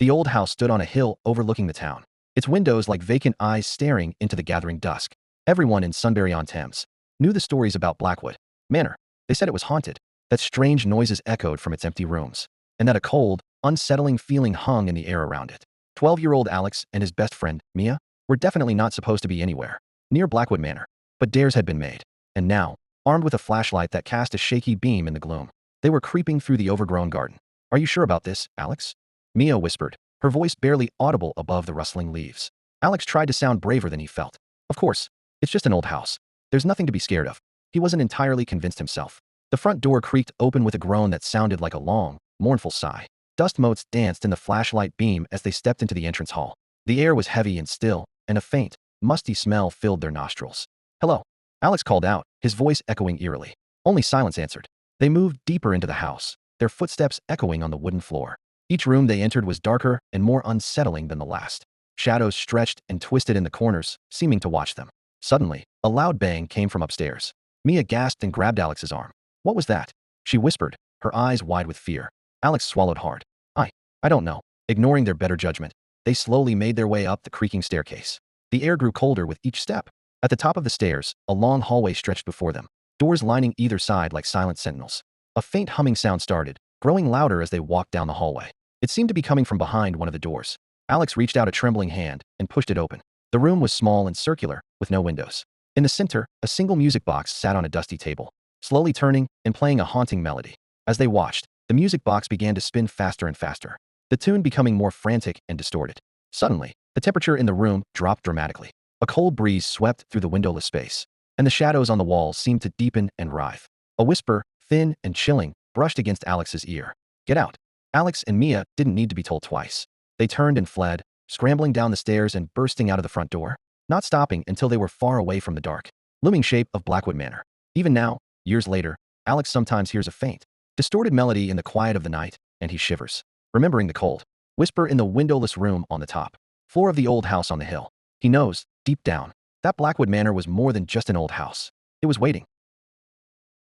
The old house stood on a hill overlooking the town, its windows like vacant eyes staring into the gathering dusk. Everyone in Sunbury-on-Thames knew the stories about Blackwood Manor. They said it was haunted, that strange noises echoed from its empty rooms, and that a cold, unsettling feeling hung in the air around it. 12-year-old Alex and his best friend, Mia, were definitely not supposed to be anywhere near Blackwood Manor, but dares had been made, and now, armed with a flashlight that cast a shaky beam in the gloom, they were creeping through the overgrown garden. "Are you sure about this, Alex?" Mia whispered, her voice barely audible above the rustling leaves. Alex tried to sound braver than he felt. "Of course, it's just an old house. There's nothing to be scared of." He wasn't entirely convinced himself. The front door creaked open with a groan that sounded like a long, mournful sigh. Dust motes danced in the flashlight beam as they stepped into the entrance hall. The air was heavy and still, and a faint, musty smell filled their nostrils. "Hello," Alex called out, his voice echoing eerily. Only silence answered. They moved deeper into the house, their footsteps echoing on the wooden floor. Each room they entered was darker and more unsettling than the last. Shadows stretched and twisted in the corners, seeming to watch them. Suddenly, a loud bang came from upstairs. Mia gasped and grabbed Alex's arm. "What was that?" she whispered, her eyes wide with fear. Alex swallowed hard. I don't know." Ignoring their better judgment, they slowly made their way up the creaking staircase. The air grew colder with each step. At the top of the stairs, a long hallway stretched before them, doors lining either side like silent sentinels. A faint humming sound started, growing louder as they walked down the hallway. It seemed to be coming from behind one of the doors. Alex reached out a trembling hand and pushed it open. The room was small and circular, with no windows. In the center, a single music box sat on a dusty table, slowly turning and playing a haunting melody. As they watched, the music box began to spin faster and faster, the tune becoming more frantic and distorted. Suddenly, the temperature in the room dropped dramatically. A cold breeze swept through the windowless space, and the shadows on the walls seemed to deepen and writhe. A whisper, thin and chilling, brushed against Alex's ear. "Get out." Alex and Mia didn't need to be told twice. They turned and fled, scrambling down the stairs and bursting out of the front door, not stopping until they were far away from the dark, looming shape of Blackwood Manor. Even now, years later, Alex sometimes hears a faint, distorted melody in the quiet of the night, and he shivers, remembering the cold whisper in the windowless room on the top floor of the old house on the hill. He knows, deep down, that Blackwood Manor was more than just an old house. It was waiting,